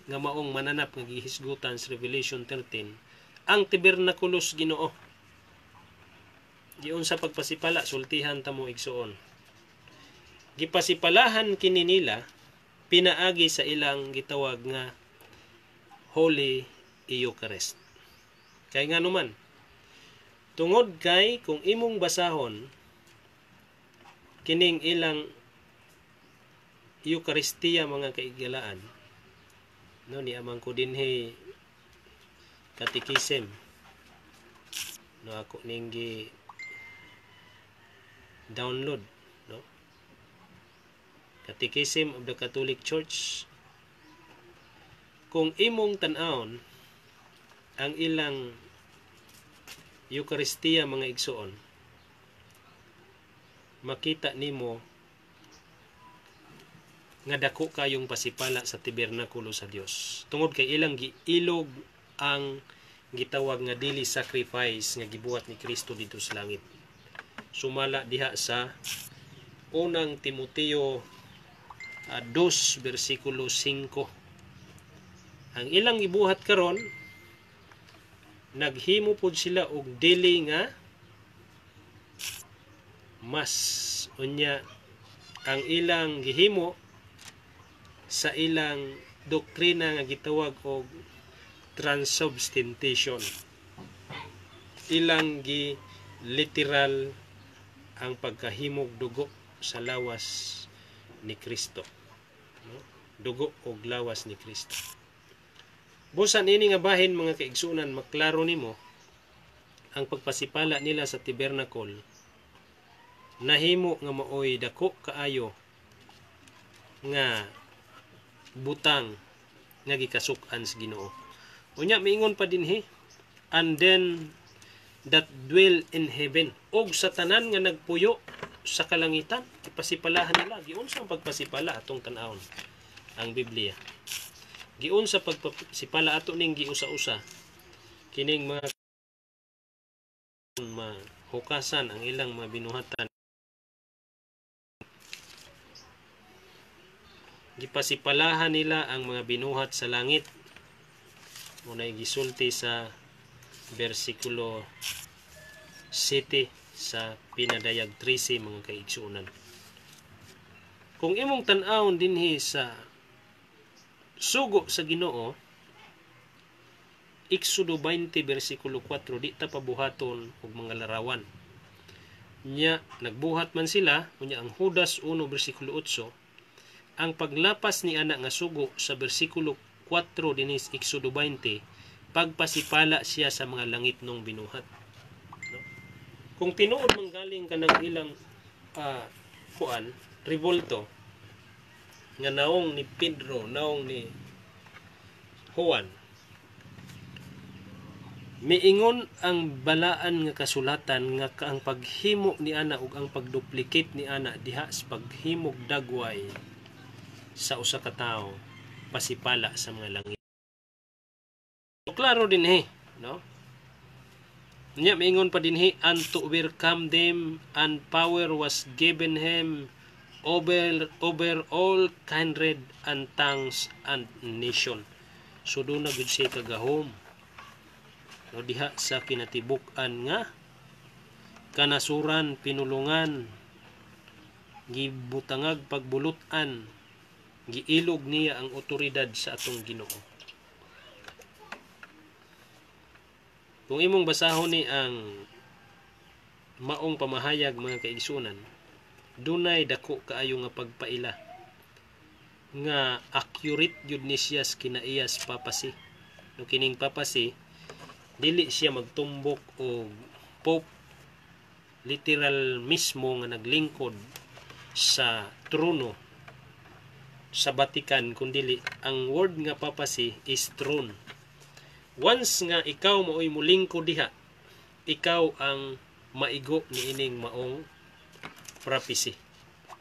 nga maong mananap nga gihisgutan sa Revelation 13 ang tabernakulos Ginoo. Giun sa pagpasipala sultihan ta mo igsuon. Gipasipalahan kini nila pinaagi sa ilang gitawag nga Holy Eucharist. Kay nga naman tungod kay kung imong basahon kining ilang Eucharistia mga kaigalaan, no, ni amang ko dinhi katikisem, no, ako ninggi download, no, Catechism of the Catholic Church. Kung imong tan-awon ang ilang Eucharistia mga igsoon, makita nimo nga dako kayong pasipala sa tabernakulo sa Dios. Tungod kay ilang giilog ang gitawag nga daily sacrifice nga gibuhat ni Kristo dito sa langit. Sumala diha sa unang Timoteo 2 versikulo 5. Ang ilang gibuhat karon naghimo pod sila og daily nga mas. Unya ang ilang gihimo sa ilang doktrina nga gitawag og transubstantiation. Ilang gi literal ang pagkahimog dugo sa lawas ni Kristo, no? Dugo og lawas ni Kristo. Busan ini nga bahin mga kaigsunan, maklaro nimo ang pagpasipala nila sa tabernacle nahimo nga maoy dako kaayo nga butang nga gikasuk-an sa Ginoo. Unya miingon pa dinhi, and then that dwell in heaven, og sa tanan nga nagpuyo sa kalangitan, ipasipalahan nila. Giun sa pagpasipala atong tan-awon ang Biblia. Giun sa pagpasipala ato ning giusa-usa kining mga mahukasan ang ilang mga binuhatan. Gipasipalahan nila ang mga binuhat sa langit. Muna gisulti sa versikulo 7 sa pinadayag 13 mga kaigsunan. Kung imong tan-awon dinhi sa sugo sa Ginoo, Exodo 20 versikulo 4, di ta pabuhaton og mga larawan. Nya nagbuhat man sila, unya ang Judas 1 versikulo 8, ang paglapas ni anak nga sugo sa bersikulo 4 dinis Exodo 20, pagpasipala siya sa mga langit nung binuhat. No? Kung tinuod manggaling ka ng ilang revolto nga naong ni Pedro, naong ni Juan, miingon ang balaan nga kasulatan nga ang paghimo ni ana ug ang pagduplicate ni ana diha sa paghimog dagway sa usa ka tawo pasipala sa mga langit. So, klaro din no? Nya miingon pa dinhi, and to overcome them, and power was given him over all kindred and tongues and nation. So do na gud siya kagahom, no, diha sa kinatibuk-an nga kanasuran, pinulungan, gibutangag pagbulutan, giilog niya ang otoridad sa atong Ginoo. Kung imong basahon ni ang maong pamahayag mga kaigsunan, dunay dako kaayo nga pagpaila nga accurate jud ni siya kinaiyas papasi. No, kining papasi dili siya magtumbok og pope literal mismo nga naglingkod sa trono sa Vatican, kundili ang word nga papasi is throne. Once nga ikaw maoy mulingkod diha, ikaw ang maigo ni ining maong prophecy.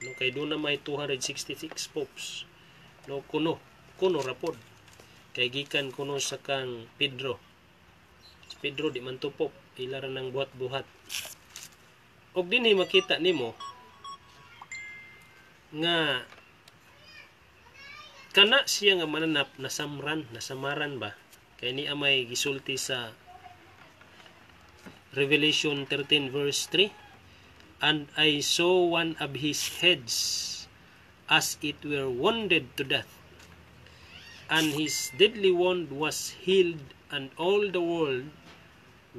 No, kay doon na may 266 popes. No, kuno rapod. Kay gikan kuno sa kang Pedro. Si Pedro di man to pop, ila ra nang buhat-buhat. Og dinhi makita nimo nga kana siya nga mananap nasamaran ba? Kay ni amay gisulti sa Revelation 13 verse 3. And I saw one of his heads as it were wounded to death, and his deadly wound was healed, and all the world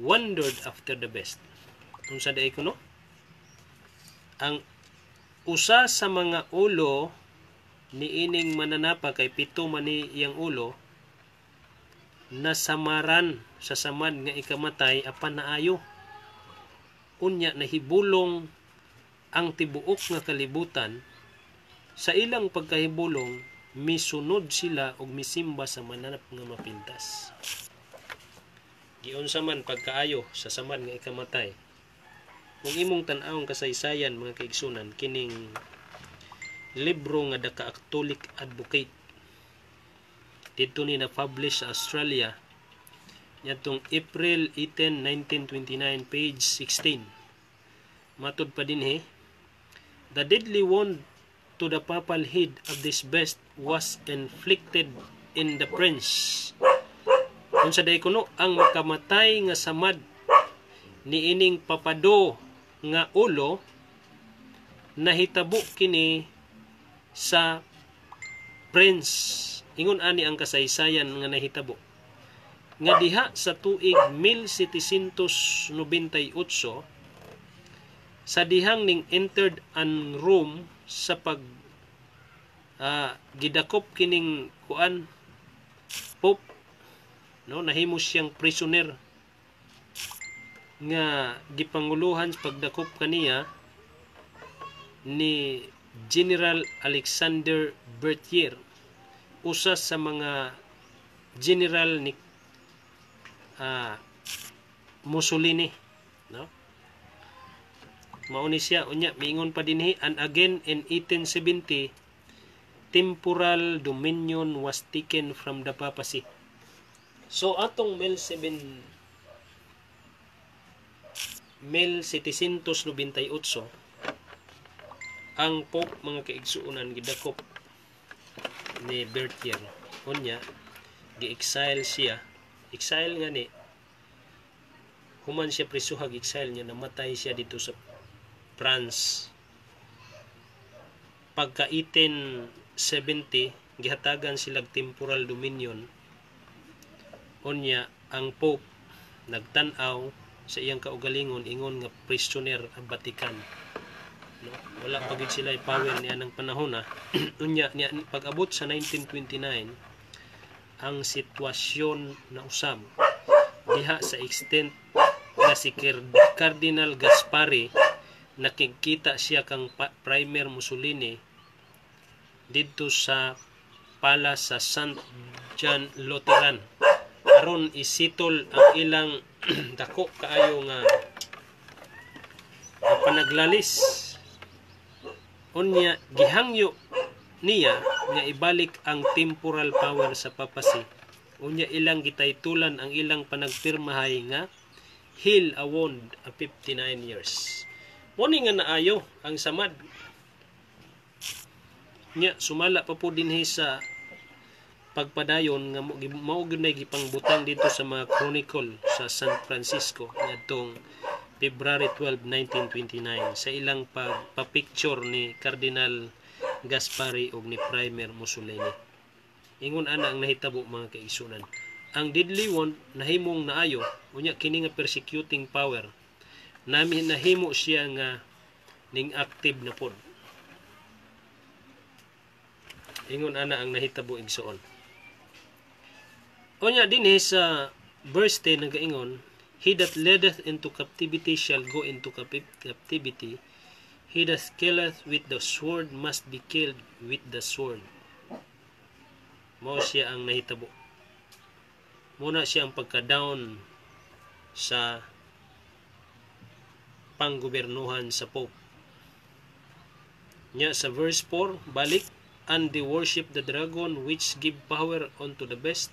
wondered after the best. Kung sa daay ko no? Ang usa sa mga ulo ni ining mananapa kay pito man ni iyang ulo nasamaran sa samad nga ikamatay apan naayo. Unya nahibulong ang tibuok nga kalibutan. Sa ilang pagkahibulong misunod sila og misimba sa mananap nga mapintas. Giunsa man pagkaayo sa samad nga ikamatay. Kung imong tan-awong kasaysayan mga kaigsunan kining libro nga The Catholic Advocate dito ni na-publish sa Australia yatong April 18, 1929, page 16. Matod pa din the deadly wound to the papal head of this beast was inflicted in the prince. Kung sa day kuno, ang makamatay nga samad ni ining papado nga ulo nahitabo kini sa prince. Ingon ani ang kasaysayan nga nahitabo nga diha sa tuig 1798 sa dihang ning entered an Rome sa pag gidakop kining kuan pope, no, nahimo siyang prisoner nga gipanguluhan sa pagdakop kaniya ni General Alexander Berthier, usa sa mga general ni Mussolini, no? Mauni siya unya miingon pa dinhi, and again in 1870 temporal dominion was taken from the papacy. So atong 1798 ang Pope mga kaigsuonan gidakop ni Berthier. Unya gi-exile siya. Exile nga ni human siya prisuhag, exile niya, namatay siya dito sa France. Pagka 1870 gihatagan silang temporal dominion. Unya ang Pope nagtan-aw sa iyang kaugalingon, ingon nga prisoner ang Vatican, no? Wala pa gid sila power niya ng panahon na. Unya niya pag-abot sa 1929 ang sitwasyon na usab diha sa extent na si Cardinal Gaspari nakikita siya kang Primer Mussolini dito sa palace sa St. John Lutheran aron isitol ang ilang dako kaayo nga panaglalis. Unya gihangyo niya nga ibalik ang temporal power sa papacy. Unya ilang gitaytulan ang ilang panagpirmahay nga heal a wound a 59 years. Muni nga naayo ang samad. Nya sumala pa po dinhi sa pagpadayon nga mao gyud nay gipangbutang dito sa mga chronicle sa San Francisco ngadtong February 12, 1929 sa ilang pagpa-picture ni Cardinal Gaspari og ni Primer Mussolini. Ingon ana ang nahitabo mga kaigsunan. Ang deadly wound nahimong naayo, unya kini nga persecuting power nami nahimo siya nga ning active na pod. Ingon ana ang nahitabo igsuon. Unya dinhi sa verse 10 nagaingon, he that leadeth into captivity shall go into captivity. He that killeth with the sword must be killed with the sword. Mao siya ang nahitabo. Muna siya ang pagka-down sa panggobernuhan sa Pope. Nya sa verse 4 balik, and they worship the dragon which give power unto the best,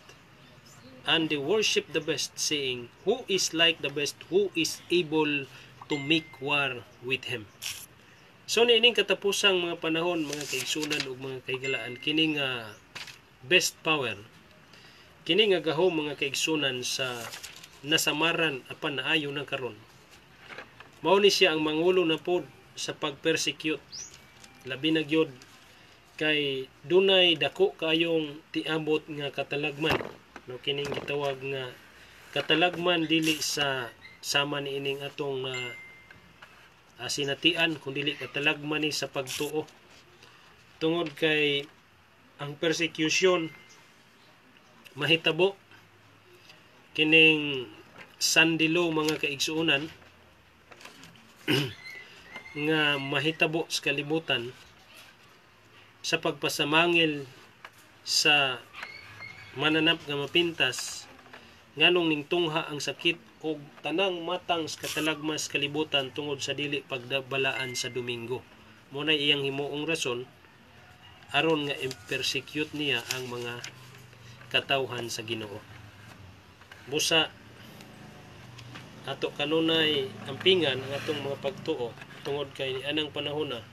and they worship the best, saying, who is like the best, who is able to make war with him. So niining katapusang mga panahon, mga kaigsunan ug mga kaigalaan, kini nga best power, kini nga gahom mga kaigsunan sa nasamaran apan naayo na karon. Mao ni siya ang mangulo na pod sa pagpersecute, labi na gyud kay dunay dako kayong tiabot nga katalagman, no, kining gitawag nga katalagman dili sa sama ni ining atong sinatian, kundi katalagman ni sa pagtuo. Tungod kay ang persecution mahitabo kining sandilo mga kaigsuunan nga mahitabo sa kalibutan sa pagpasamangil sa mananap nga mapintas nganong ning tungha ang sakit o tanang matang sa katalagmas kalibutan tungod sa dili pagdabalaan sa Domingo. Muna iyang himuong rason aron nga persecute niya ang mga katawhan sa Ginoo. Busa ato kanunay ampingan ang atong mga pagtuo tungod kay anang panahon na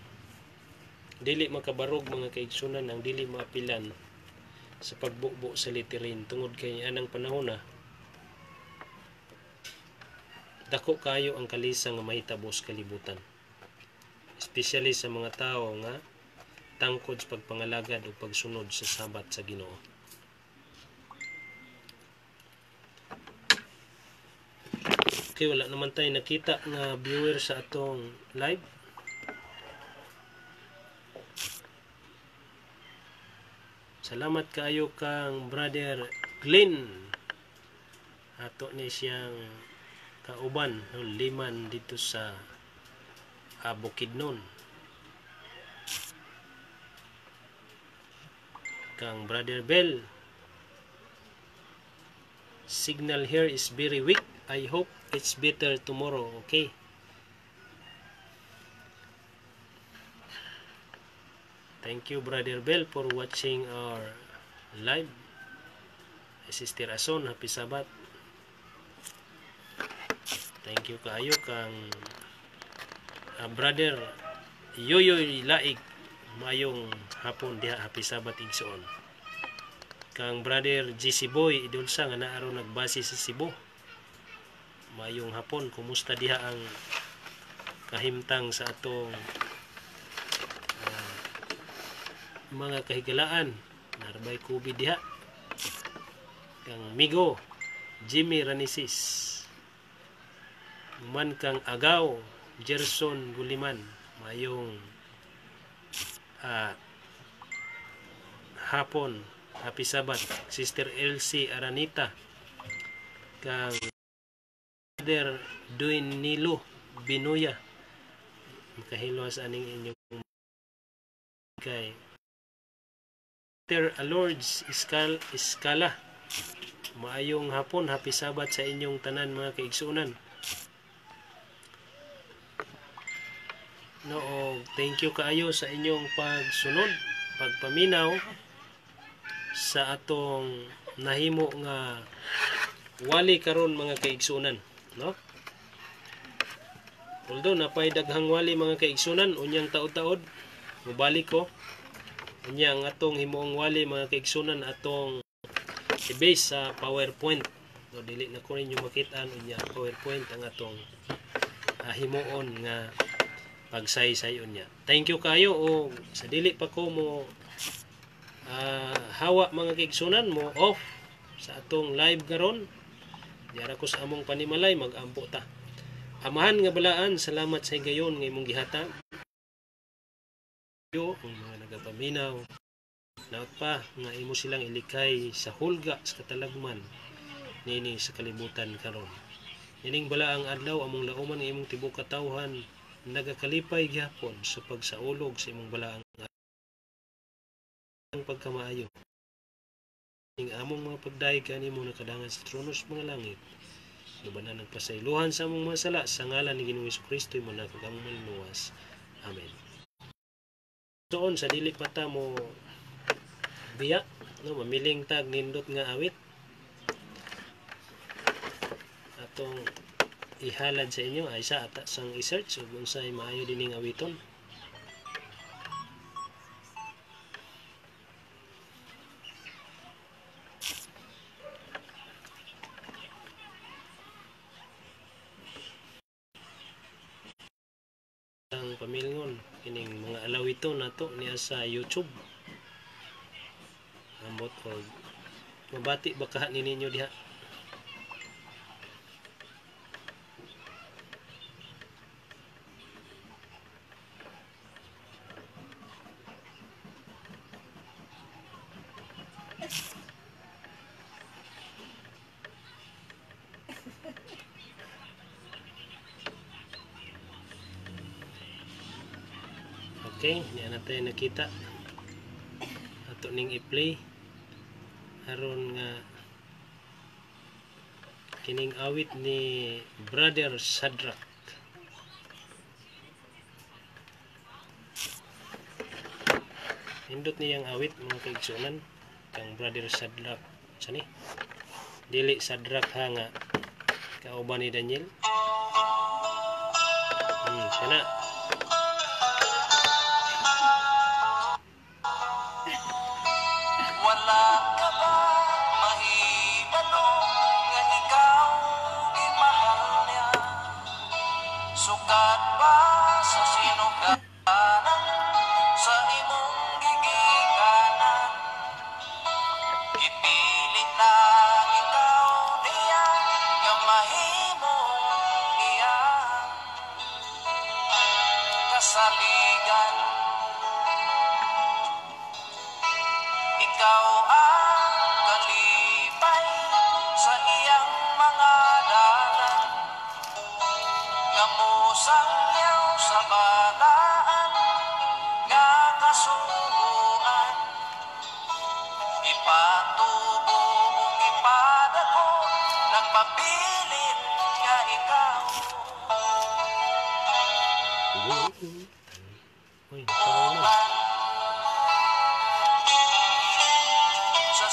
dili makabarog mga kaigsunan ang dili maapilan sa pagbubo sa literin tungod kay anang panahon na dako kayo ang kalisang nga mahitabo sa kalibutan, especially sa mga tao nga tangkod sa pagpangalagad o pagsunod sa sabat sa Ginoo. Okay, wala naman tayo nakita nga viewer sa atong live. Salamat kaayo kang Brother Glenn. Ato ni siyang kauban ng liman dito sa Bukidnon. Kang Brother Bell, signal here is very weak. I hope it's better tomorrow. Okay. Thank you, Brother Bell, for watching our live. Sister Ason, happy Sabat. Thank you kaayo kang Brother Yoyoy Laig. Mayong hapon diha, happy Sabat igsoon. Kang Brother GC Boy Idulsa nga naaro nagbase sa Cebu. Mayong hapon, kumusta diha ang kahimtang sa atong mga kahigalaan, narbay COVID diha. Kang Migo Jimmy Ranisis, man kang Agaw Gerson Guliman, mayong hapon, happy Sabat. Sister Elsie Aranita, kang Brother Duin Nilo Binuya, makahilo sa aning inyong kay Peter Alords Iskala, maayong hapon, happy Sabat sa inyong tanan mga kaigsunan. No, thank you kaayo sa inyong pagsunod, pagpaminaw sa atong nahimo nga wali karon mga kaigsunan, no? Although napay daghang wali mga kaigsunan unyang taod-taod, mubalik ko unya ang atong himuong wali mga kaigsunan atong i-base sa PowerPoint. No, dili na ko ninyo makita unya PowerPoint ang atong himuon nga pagsaysayon niya. Thank you kayo o sa dili pa ko mo hawa mga kaigsunan mo off sa atong live karon. Diara ko sa among panimalay, mag-ampo ta. Amahan nga balaan, salamat sa higayon nga imong gihatag. Yo ang mga nagapaminaw, naot pa nga imo silang ilikay sa hulga sa katalagman nini sa kalibutan karon. Ining balaang adlaw among lauman nga imong tibok katawhan nagakalipay gyapon sa pagsaulog sa imong balaang ang pagkamaayo. Ing among mga pagdaig kanimo nakadangan sa trono sa mga langit. Lubanan nagpasaylohan sa among mga sala sa ngalan ni Ginoong Hesukristo imo na kagamong maluwas. Amen. Soon sa dili pa ta mo biya no mamiling tag nindot nga awit atong ihalad sa inyo ay sa ata sang i-search ug unsay maayo dining awiton. Ang pamilngon kining mga alawito nato niya sa YouTube. Ambot og mabati ba kaha ni ninyo diha? Okay, niya natin nakita ato ning i-play aron nga kining awit ni Brother Shadrach. Hindot niyang awit mga kaigsunan kang Brother Shadrach sani dili Shadrach ha nga kauban ni Daniel. Kana wala ka ba mahibalo nga ikaw di mahal niya? Sukat ba sa sinuganan sa imong gigikanan? Ipilit na ikaw niya nga mahimong iyang kasaligan. Ikaw ang kalipay sa iyang mga dalan, nga musangyaw sa balaan, nga kasubuan. Ipatubo ug ipadako, nagpabilin nga ikaw. Uy, parang na. Sa